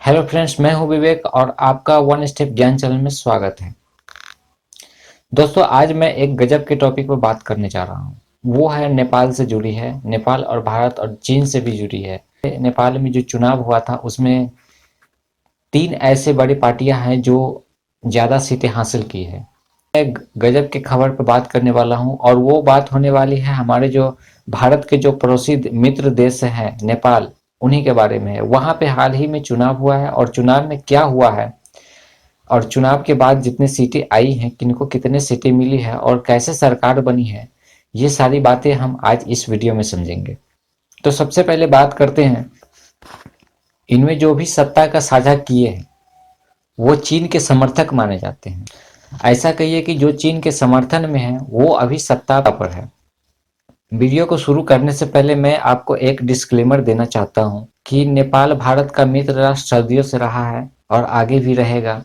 Hello friends, मैं हूं विवेक और आपका वन स्टेप ज्ञान चैनल में स्वागत है। दोस्तों, आज मैं एक गजब के टॉपिक पर बात करने जा रहा हूं। वो है नेपाल से जुड़ी है। नेपाल और भारत और चीन से भी जुड़ी है। नेपाल में जो चुनाव हुआ था उसमें तीन ऐसे बड़ी पार्टियां हैं जो ज्यादा सीटें हासिल की है। मैं गजब के खबर पर बात करने वाला हूं और वो बात होने वाली है हमारे जो भारत के जो पड़ोसी मित्र देश है नेपाल, उन्हीं के बारे में है। वहां पे हाल ही में चुनाव हुआ है और चुनाव में क्या हुआ है और चुनाव के बाद जितनी सीटें आई हैं, किनको कितने सीटें मिली है और कैसे सरकार बनी है, ये सारी बातें हम आज इस वीडियो में समझेंगे। तो सबसे पहले बात करते हैं, इनमें जो भी सत्ता का साझा किए हैं वो चीन के समर्थक माने जाते हैं। ऐसा कहिए कि जो चीन के समर्थन में है वो अभी सत्ता पर है। वीडियो को शुरू करने से पहले मैं आपको एक डिस्क्लेमर देना चाहता हूं कि नेपाल भारत का मित्र राष्ट्र सदियों से रहा है और आगे भी रहेगा।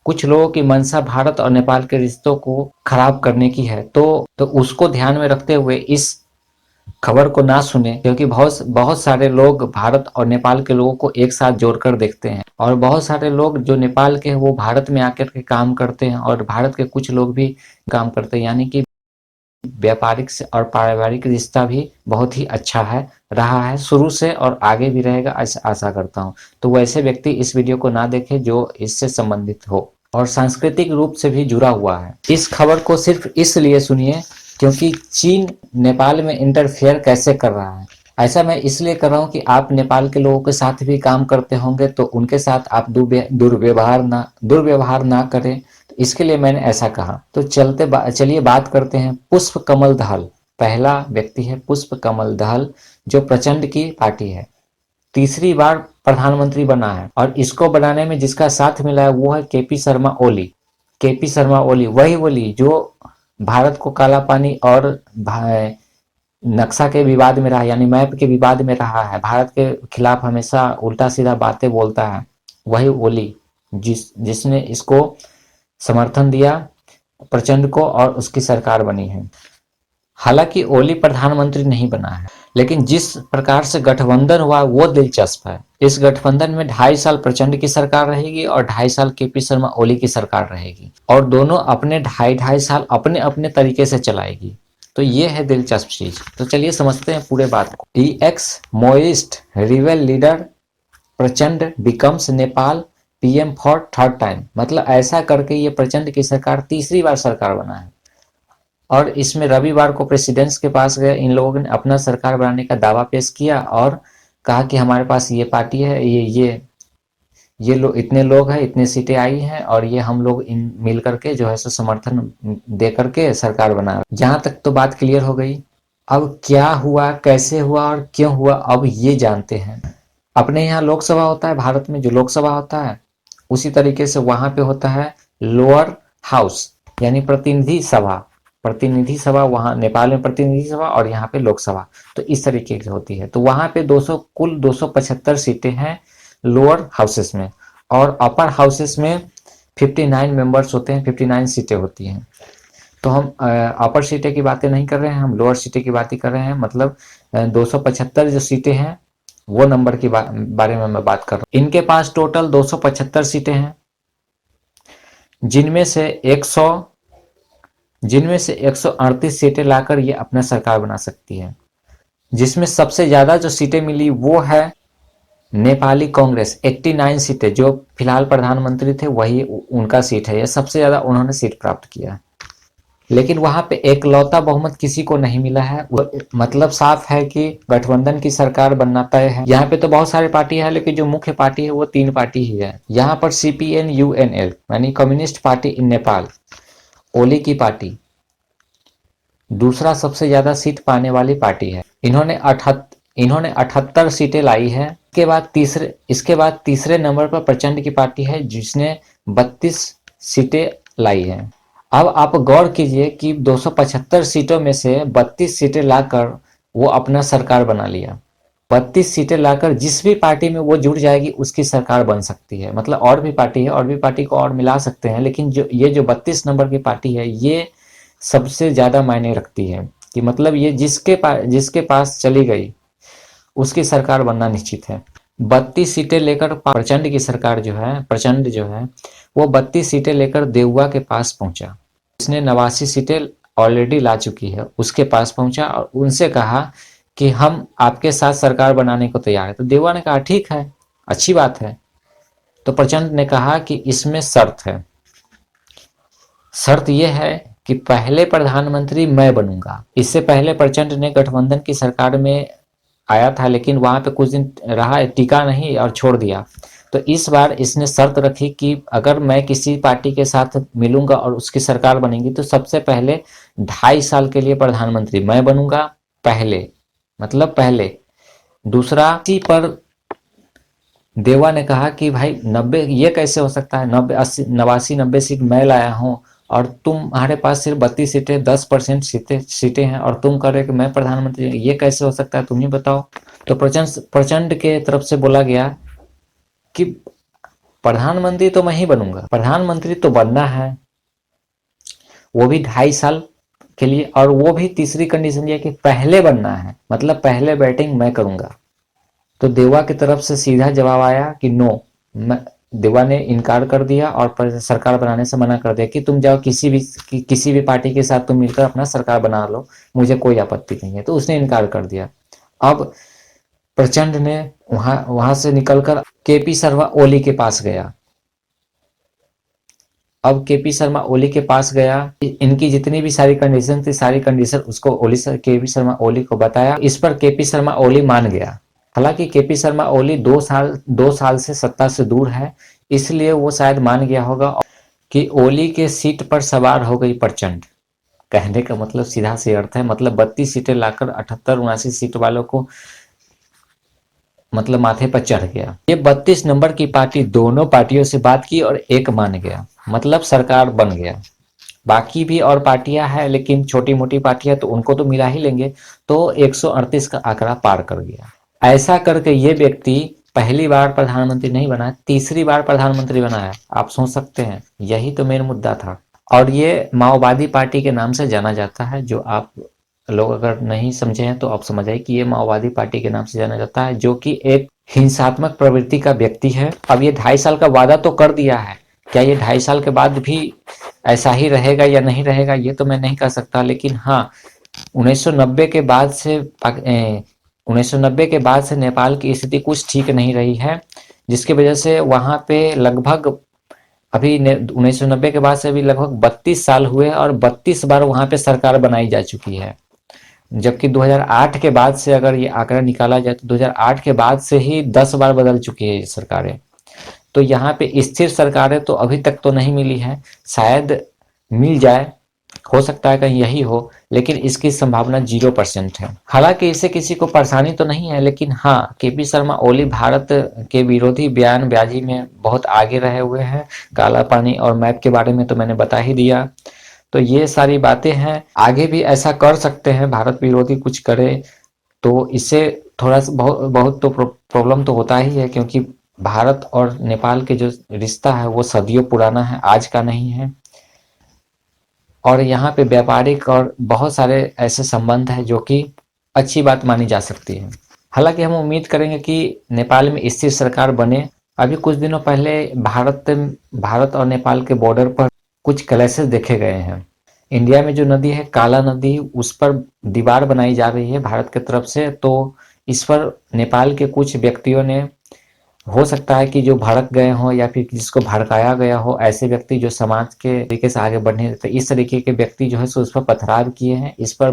कुछ लोगों की मंशा भारत और नेपाल के रिश्तों को खराब करने की है, तो उसको ध्यान में रखते हुए इस खबर को ना सुने, क्योंकि बहुत बहुत सारे लोग भारत और नेपाल के लोगों को एक साथ जोड़कर देखते हैं और बहुत सारे लोग जो नेपाल के हैं वो भारत में आकर के काम करते हैं और भारत के कुछ लोग भी काम करते हैं। यानी कि व्यापारिक से और पारिवारिक रिश्ता भी बहुत ही अच्छा है, रहा है शुरू से और आगे भी रहेगा, ऐसा आशा करता हूँ। तो वैसे व्यक्ति इस वीडियो को ना देखे जो इससे संबंधित हो और सांस्कृतिक रूप से भी जुड़ा हुआ है। इस खबर को सिर्फ इसलिए सुनिए क्योंकि चीन नेपाल में इंटरफेयर कैसे कर रहा है। ऐसा मैं इसलिए कर रहा हूँ कि आप नेपाल के लोगों के साथ भी काम करते होंगे तो उनके साथ आप दुर्व्यवहार ना करें। तो इसके लिए मैंने ऐसा कहा। तो चलिए बात करते हैं पुष्प कमल दहल। पहला व्यक्ति है पुष्प कमल दहल, जो प्रचंड की पार्टी है। तीसरी बार प्रधानमंत्री बना है और इसको बनाने में जिसका साथ मिला है वो है केपी शर्मा ओली। केपी शर्मा ओली वही ओली जो भारत को काला पानी और नक्शा के विवाद में रहा, यानी मैप के विवाद में रहा है, भारत के खिलाफ हमेशा उल्टा सीधा बातें बोलता है। वही ओली जिसने इसको समर्थन दिया प्रचंड को और उसकी सरकार बनी है। हालांकि ओली प्रधानमंत्री नहीं बना है, लेकिन जिस प्रकार से गठबंधन हुआ वो दिलचस्प है। इस गठबंधन में 2.5 साल प्रचंड की सरकार रहेगी और 2.5 साल केपी शर्मा ओली की सरकार रहेगी और दोनों अपने 2.5 साल अपने अपने तरीके से चलाएगी। तो ये है दिलचस्प चीज। तो चलिए समझते हैं पूरे बात को। एक्स मोइस्ट रिवेल लीडर प्रचंड becomes Nepal PM for third time. मतलब ऐसा करके ये प्रचंड की सरकार तीसरी बार सरकार बना है और इसमें रविवार को प्रेसिडेंट्स के पास गए इन लोगों ने अपना सरकार बनाने का दावा पेश किया और कहा कि हमारे पास ये पार्टी है, ये लोग, इतने लोग हैं, इतने सीटें आई हैं और ये हम लोग इन मिल करके जो है सो समर्थन दे करके सरकार बना। जहां तक तो बात क्लियर हो गई। अब क्या हुआ, कैसे हुआ और क्यों हुआ, अब ये जानते हैं। अपने यहाँ लोकसभा होता है, भारत में जो लोकसभा होता है उसी तरीके से वहां पे होता है लोअर हाउस, यानी प्रतिनिधि सभा। प्रतिनिधि सभा वहां नेपाल में प्रतिनिधि सभा और यहाँ पे लोकसभा, तो इस तरीके की होती है। तो वहां पे 200 कुल 275 सीटें हैं लोअर हाउसेस में और अपर हाउसेस में 59 मेंबर्स होते हैं, 59 सीटें होती हैं। तो हम अपर सीटें की बातें नहीं कर रहे हैं, हम लोअर सीटें की बात ही कर रहे हैं। मतलब 275 जो सीटें हैं वो नंबर के बारे में मैं बात कर रहा हूँ। इनके पास टोटल 275 सीटें हैं, जिनमें से 138 सीटें लाकर ये अपना सरकार बना सकती है। जिसमें सबसे ज्यादा जो सीटें मिली वो है नेपाली कांग्रेस, 89 सीटें। जो फिलहाल प्रधानमंत्री थे वही उनका सीट है, ये सबसे ज्यादा उन्होंने सीट प्राप्त किया। लेकिन वहां पे एकलौता बहुमत किसी को नहीं मिला है। मतलब साफ है कि गठबंधन की सरकार बनना तय है। यहाँ पे तो बहुत सारी पार्टी है, लेकिन जो मुख्य पार्टी है वो 3 पार्टी ही है। यहाँ पर सीपीएन यूएनएल यानी कम्युनिस्ट पार्टी इन नेपाल, ओली की पार्टी दूसरा सबसे ज्यादा सीट पाने वाली पार्टी है। इन्होंने 78 सीटें लाई है। इसके बाद तीसरे नंबर पर प्रचंड की पार्टी है जिसने 32 सीटें लाई हैं। अब आप गौर कीजिए कि 275 सीटों में से 32 सीटें लाकर वो अपना सरकार बना लिया। 32 सीटें लाकर जिस भी पार्टी में वो जुड़ जाएगी उसकी सरकार बन सकती है। मतलब और भी पार्टी है, और भी पार्टी को और मिला सकते हैं, लेकिन जो 32 नंबर की पार्टी है ये सबसे ज्यादा मायने रखती है कि मतलब ये जिसके पास चली गई उसकी सरकार बनना निश्चित है। 32 सीटें लेकर प्रचंड की सरकार जो है, प्रचंड जो है वो 32 सीटें लेकर देउआ के पास पहुंचा। इसने 89 सीटें ऑलरेडी ला चुकी है, उसके पास पहुंचा और उनसे कहा कि हम आपके साथ सरकार बनाने को तैयार है। तो देउआ ने कहा ठीक है, अच्छी बात है। तो प्रचंड ने कहा कि इसमें शर्त है, शर्त यह है कि पहले प्रधानमंत्री मैं बनूंगा। इससे पहले प्रचंड ने गठबंधन की सरकार में आया था, लेकिन वहां पे कुछ दिन रहा, टिका नहीं और छोड़ दिया। तो इस बार इसने शर्त रखी कि अगर मैं किसी पार्टी के साथ मिलूंगा और उसकी सरकार बनेगी तो सबसे पहले 2.5 साल के लिए प्रधानमंत्री मैं बनूंगा, पहले, मतलब पहले। दूसरा, इसी पर देवा ने कहा कि भाई 90 ये कैसे हो सकता है, 89 सीट मैं लाया हूँ और तुम्हारे पास सिर्फ 32 सीटें, 10% सीटें हैं और तुम कह रहे कि मैं प्रधानमंत्री, ये कैसे हो सकता है, तुम ही बताओ। तो प्रचंड के तरफ से बोला गया कि प्रधानमंत्री तो मैं ही बनूंगा, प्रधानमंत्री तो बनना है, वो भी 2.5 साल के लिए, और वो भी तीसरी कंडीशन ये कि पहले बनना है, मतलब पहले बैटिंग मैं करूंगा। तो देवा की तरफ से सीधा जवाब आया कि नो। देवा ने इनकार कर दिया और सरकार बनाने से मना कर दिया कि तुम जाओ किसी भी पार्टी के साथ तुम मिलकर अपना सरकार बना लो, मुझे कोई आपत्ति नहीं है। तो उसने इनकार कर दिया। अब प्रचंड ने वहां से निकलकर केपी शर्मा ओली के पास गया। अब केपी शर्मा ओली के पास गया, इनकी जितनी भी सारी कंडीशन थी, सारी कंडीशन उसको केपी शर्मा ओली को बताया। इस पर केपी शर्मा ओली मान गया। हालांकि केपी शर्मा ओली 2 साल से सत्ता से दूर है, इसलिए वो शायद मान गया होगा कि ओली के सीट पर सवार हो गई प्रचंड। कहने का मतलब सीधा सी अर्थ है, मतलब 32 सीटें लाकर 78-79 सीट वालों को मतलब माथे पर चढ़ गया। ये 32 नंबर की पार्टी दोनों पार्टियों से बात की और एक मान गया, मतलब सरकार बन गया। बाकी भी और पार्टियां हैं, लेकिन छोटी मोटी पार्टियां तो उनको तो मिला ही लेंगे। तो 138 का आंकड़ा पार कर गया। ऐसा करके ये व्यक्ति पहली बार प्रधानमंत्री नहीं बना, तीसरी बार प्रधानमंत्री बना है। आप सोच सकते हैं, यही तो मेन मुद्दा था। और ये माओवादी पार्टी के नाम से जाना जाता है, जो आप लोग अगर नहीं समझे हैं तो आप समझ आए कि ये माओवादी पार्टी के नाम से जाना जाता है, जो कि एक हिंसात्मक प्रवृत्ति का व्यक्ति है। अब ये 2.5 साल का वादा तो कर दिया है, क्या ये 2.5 साल के बाद भी ऐसा ही रहेगा या नहीं रहेगा ये तो मैं नहीं कह सकता। लेकिन हाँ, 1990 के बाद से 1990 के बाद से नेपाल की स्थिति कुछ ठीक नहीं रही है, जिसकी वजह से वहां पे लगभग अभी 1990 के बाद से अभी लगभग 32 साल हुए और 32 बार वहां पे सरकार बनाई जा चुकी है। जबकि 2008 के बाद से अगर ये आंकड़ा निकाला जाए तो 2008 के बाद से ही 10 बार बदल चुकी है ये सरकारें। तो यहाँ पे स्थिर सरकारें तो अभी तक तो नहीं मिली है, शायद मिल जाए, हो सकता है कहीं यही हो, लेकिन इसकी संभावना 0% है। हालांकि इससे किसी को परेशानी तो नहीं है, लेकिन हाँ, केपी शर्मा ओली भारत के विरोधी बयानबाजी में बहुत आगे रहे हुए हैं। काला पानी और मैप के बारे में तो मैंने बता ही दिया। तो ये सारी बातें हैं, आगे भी ऐसा कर सकते हैं, भारत विरोधी कुछ करे तो इससे थोड़ा सा बहुत तो प्रॉब्लम तो होता ही है, क्योंकि भारत और नेपाल के जो रिश्ता है वो सदियों पुराना है, आज का नहीं है। और यहाँ पे व्यापारिक और बहुत सारे ऐसे संबंध हैं जो कि अच्छी बात मानी जा सकती है। हालांकि हम उम्मीद करेंगे कि नेपाल में स्थिर सरकार बने। अभी कुछ दिनों पहले भारत और नेपाल के बॉर्डर पर कुछ क्लैशेस देखे गए हैं। इंडिया में जो नदी है काला नदी, उस पर दीवार बनाई जा रही है भारत की तरफ से, तो इस पर नेपाल के कुछ व्यक्तियों ने, हो सकता है कि जो भड़क गए हों या फिर जिसको भड़काया गया हो, ऐसे व्यक्ति जो समाज के तरीके से आगे बढ़ने देते, इस तरीके के व्यक्ति जो है सो उस पर पथराव किए हैं। इस पर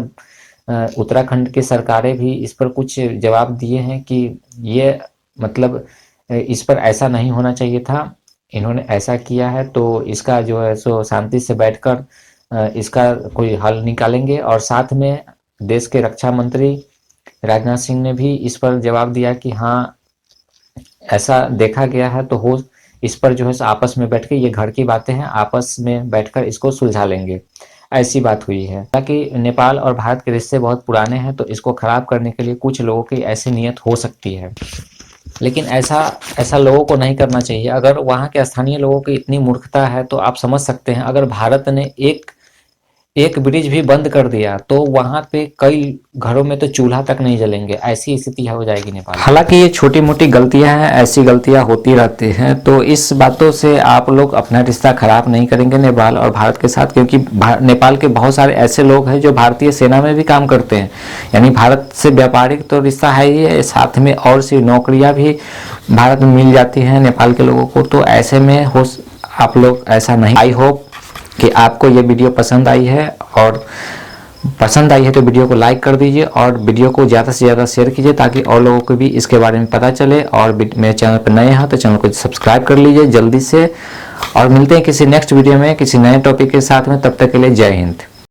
उत्तराखंड की सरकारें भी इस पर कुछ जवाब दिए हैं कि ये मतलब इस पर ऐसा नहीं होना चाहिए था, इन्होंने ऐसा किया है, तो इसका जो है सो शांति से बैठकर इसका कोई हल निकालेंगे। और साथ में देश के रक्षा मंत्री राजनाथ सिंह ने भी इस पर जवाब दिया कि हाँ, ऐसा देखा गया है, तो हो इस पर जो है आपस में बैठ के, ये घर की बातें हैं, आपस में बैठकर इसको सुलझा लेंगे, ऐसी बात हुई है। ताकि नेपाल और भारत के रिश्ते बहुत पुराने हैं, तो इसको खराब करने के लिए कुछ लोगों की ऐसी नीयत हो सकती है, लेकिन ऐसा लोगों को नहीं करना चाहिए। अगर वहाँ के स्थानीय लोगों की इतनी मूर्खता है तो आप समझ सकते हैं, अगर भारत ने एक एक ब्रिज भी बंद कर दिया तो वहां पे कई घरों में तो चूल्हा तक नहीं जलेंगे, ऐसी स्थिति हो जाएगी नेपाल। हालांकि ये छोटी मोटी गलतियां हैं, ऐसी गलतियां होती रहती हैं, तो इस बातों से आप लोग अपना रिश्ता खराब नहीं करेंगे नेपाल और भारत के साथ, क्योंकि नेपाल के बहुत सारे ऐसे लोग हैं जो भारतीय सेना में भी काम करते हैं। यानी भारत से व्यापारिक तो रिश्ता है ही है, साथ में और सी नौकरियां भी भारत में मिल जाती हैं नेपाल के लोगों को। तो ऐसे में हो आप लोग ऐसा नहीं। आई होप कि आपको ये वीडियो पसंद आई है, और पसंद आई है तो वीडियो को लाइक कर दीजिए और वीडियो को ज़्यादा से ज़्यादा शेयर कीजिए ताकि और लोगों को भी इसके बारे में पता चले। और मेरे चैनल पर नए हैं तो चैनल को सब्सक्राइब कर लीजिए जल्दी से, और मिलते हैं किसी नेक्स्ट वीडियो में किसी नए टॉपिक के साथ में। तब तक के लिए जय हिंद।